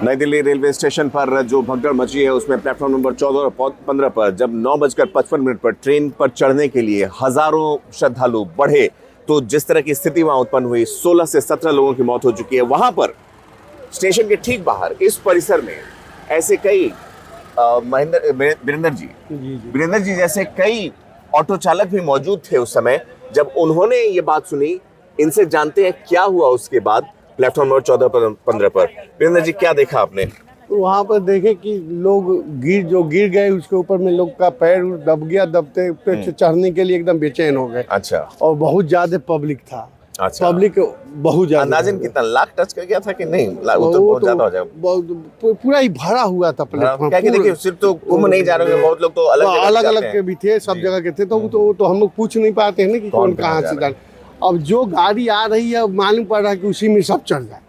नई Delhi railway station पर जो भगदड़ मची है उसमें प्लेटफॉर्म नंबर 14 और 15 पर जब 9:55 पर ट्रेन पर चढ़ने के लिए हजारों श्रद्धालु बढ़े तो जिस तरह की स्थिति वहां उत्पन्न हुई, 16 से 17 लोगों की मौत हो चुकी है। वहां पर स्टेशन के ठीक बाहर इस परिसर में ऐसे कई वीरेंद्र जी जैसे कई ऑटो चालक भी मौजूद थे उस समय जब उन्होंने ये बात सुनी। इनसे जानते हैं क्या हुआ उसके बाद प्लेटफॉर्म नंबर 14 पर 15 पर। वीरेंद्र जी, क्या देखा आपने? वहाँ पर देखे कि लोग गिर गए, उसके ऊपर में लोग का पैर दब गया, दबते पे चढ़ने के लिए एकदम बेचैन हो गए। अच्छा। और बहुत ज्यादा पब्लिक था। अच्छा। पब्लिक बहुत ज्यादा। अंदाजन कितना लाख टच कर गया था कि नहीं? वो तो बहुत ज्यादा हो जाएगा। पूरा ही भरा हुआ था प्लेटफॉर्म। क्या कि देखिए, सिर्फ तो कुंभ नहीं जा रहे हैं, बहुत लोग तो अलग के भी थे, सब जगह के थे। तो हम लोग पूछ नहीं पाते हैं ना कि कौन कहाँ से जा। अब जो गाड़ी आ रही है मालूम पड़ रहा है कि उसी में सब चढ़ जाए,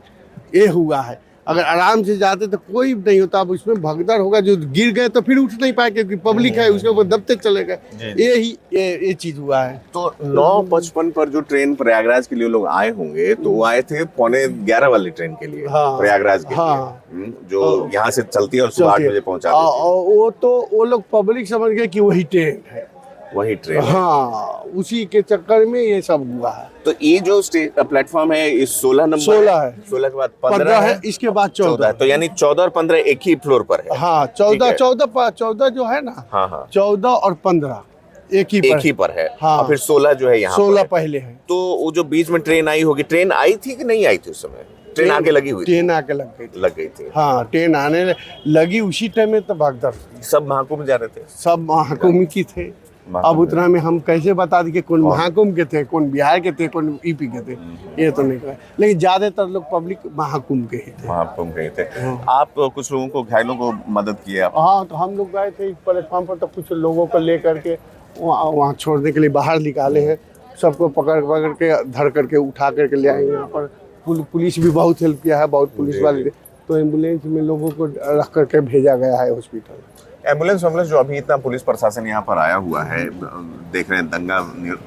ये हुआ है। अगर आराम से जाते तो कोई नहीं होता। अब उसमें भगदड़ होगा, जो गिर गए तो फिर उठ नहीं पाए क्योंकि पब्लिक है, उसके ऊपर दबते चले गए। ये चीज हुआ है। तो 9:55 पर जो ट्रेन प्रयागराज के लिए लोग आए होंगे तो वो आए थे 11:15 वाली ट्रेन के लिए। हाँ, प्रयागराज के लिए, जो यहाँ से चलती है और सुबह 8 बजे पहुंचा देती है। वो लोग पब्लिक समझ गए कि वही ट्रेन है, वही ट्रेन। हाँ, उसी के चक्कर में ये सब हुआ है। तो ये जो प्लेटफॉर्म है इस 16 नंबर 16 है, 16 के बाद 15 है, इसके बाद 14। तो यानी 14 और 15 एक ही फ्लोर पर है। हाँ, 14 जो है ना। हाँ, 14 और 15 एक ही पर है। हाँ। और फिर 16 जो है यहाँ 16 पहले है। तो वो जो बीच में ट्रेन आई होगी, ट्रेन आई थी कि नहीं आई थी उस समय? ट्रेन आके लगी हुई? ट्रेन आके लग गई थी। हाँ, ट्रेन आने लगी उसी टाइम में तो भगदड़। सब महाकुंभ जा रहे थे, सब महाकुंभ की थे। अब उतना में हम कैसे बता दें कि कौन महाकुंभ के थे, कौन बिहार के थे, कौन यूपी के थे, ये तो नहीं कहा। लेकिन ज्यादातर लोग पब्लिक महाकुंभ के ही थे। महाकुंभ के थे। आप कुछ लोगों को, घायलों को मदद की आप? हाँ, तो हम लोग गए थे इस प्लेटफॉर्म पर, तो कुछ लोगों को ले करके वहाँ छोड़ने के लिए बाहर निकाले हैं। सबको पकड़ के धर करके उठा करके ले आए यहाँ पर। पुलिस भी बहुत हेल्प किया है, बहुत पुलिस वाले। तो एम्बुलेंस में लोगों को रख करके भेजा गया है हॉस्पिटल। एम्बुलेंस जो अभी इतना पुलिस प्रशासन यहाँ पर आया हुआ है, देख रहे हैं दंगा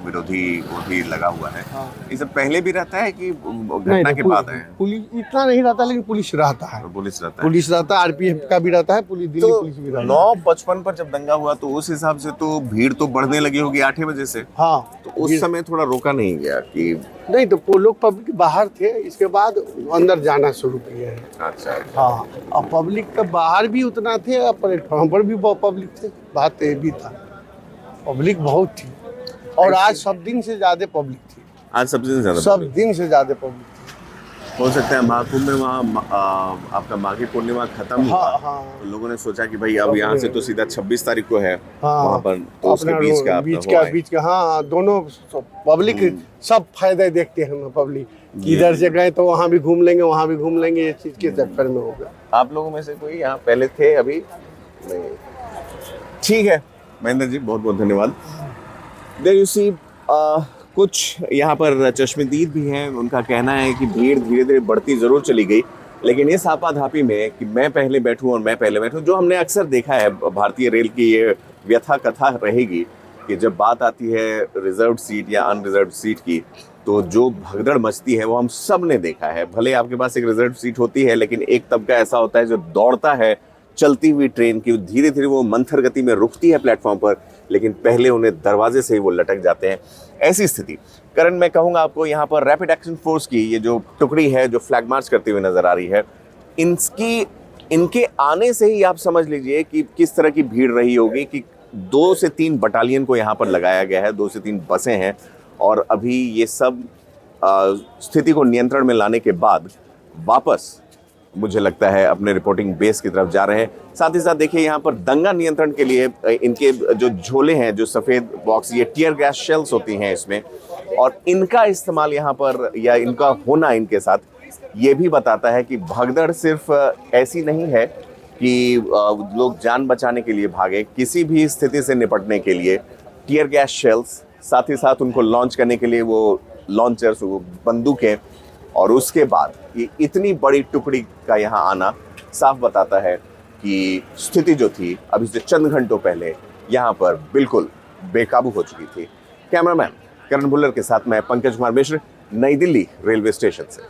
विरोधी वो भी लगा हुआ है। हाँ। ये सब पहले भी रहता है कि घटना के बाद है? पुलिस इतना नहीं रहता, लेकिन पुलिस रहता है। पुलिस रहता है, आरपीएफ का भी रहता है, दिल्ली पुलिस भी रहता है। 9:55 पर जब दंगा हुआ तो उस हिसाब से तो भीड़ तो बढ़ने लगी होगी 8 बजे से। हाँ, तो उस समय थोड़ा रोका नहीं गया कि नहीं? तो लोग पब्लिक बाहर थे, इसके बाद अंदर जाना शुरू किए हैं। अच्छा। हाँ, और पब्लिक तो बाहर भी उतना थे, प्लेटफॉर्म पर भी बहुत पब्लिक थे। बात ये भी था, पब्लिक बहुत थी। और आज सब दिन से ज्यादा पब्लिक थी। आज सब दिन से ज्यादा पब्लिक थी। हो सकता है महाकुंभ में वहाँ आपका माघी पूर्णिमा खत्म हुआ। हाँ। तो लोगों ने सोचा कि भाई अब यहाँ से तो सीधा 26 तारीख को है। हाँ, वहाँ पर तो उसके बीच का हाँ, दोनों पब्लिक सब फायदे देखते हैं। पब्लिक इधर से गए तो वहाँ भी घूम लेंगे, वहाँ भी घूम लेंगे, ये चीज के चक्कर में होगा। आप लोगों में से कोई यहाँ पहले थे? अभी नहीं। ठीक है महेंद्र जी, बहुत बहुत धन्यवाद। देयर यू सी, कुछ यहाँ पर चश्मदीद भी हैं। उनका कहना है कि भीड़ धीरे धीरे बढ़ती ज़रूर चली गई, लेकिन इस आपाधापी में कि मैं पहले बैठूं और मैं पहले बैठूं, जो हमने अक्सर देखा है भारतीय रेल की ये व्यथा कथा रहेगी कि जब बात आती है रिजर्व्ड सीट या अनरिजर्व्ड सीट की, तो जो भगदड़ मचती है वो हम सब ने देखा है। भले आपके पास एक रिजर्व्ड सीट होती है, लेकिन एक तबका ऐसा होता है जो दौड़ता है चलती हुई ट्रेन की। धीरे धीरे वो मंथर गति में रुकती है प्लेटफॉर्म पर, लेकिन पहले उन्हें दरवाजे से ही वो लटक जाते हैं। ऐसी स्थिति करण, मैं कहूँगा आपको यहाँ पर रैपिड एक्शन फोर्स की ये जो टुकड़ी है जो फ्लैग मार्च करते हुए नजर आ रही है, इनके आने से ही आप समझ लीजिए कि किस तरह की भीड़ रही होगी। कि 2 से 3 बटालियन को यहाँ पर लगाया गया है, 2 से 3 बसें हैं, और अभी ये सब स्थिति को नियंत्रण में लाने के बाद वापस मुझे लगता है अपने रिपोर्टिंग बेस की तरफ जा रहे हैं। साथ ही साथ देखिए यहाँ पर दंगा नियंत्रण के लिए इनके जो झोले हैं, जो सफ़ेद बॉक्स, ये टियर गैस शेल्स होती हैं इसमें, और इनका इस्तेमाल यहाँ पर या इनका होना इनके साथ ये भी बताता है कि भगदड़ सिर्फ ऐसी नहीं है कि लोग जान बचाने के लिए भागे। किसी भी स्थिति से निपटने के लिए टियर गैस शेल्स, साथ ही साथ उनको लॉन्च करने के लिए वो लॉन्चर्स, वो बंदूकें, और उसके बाद ये इतनी बड़ी टुकड़ी का यहाँ आना साफ बताता है कि स्थिति जो थी अभी से चंद घंटों पहले यहाँ पर बिल्कुल बेकाबू हो चुकी थी। कैमरामैन करण भुल्लर के साथ मैं पंकज कुमार मिश्र, नई दिल्ली रेलवे स्टेशन से।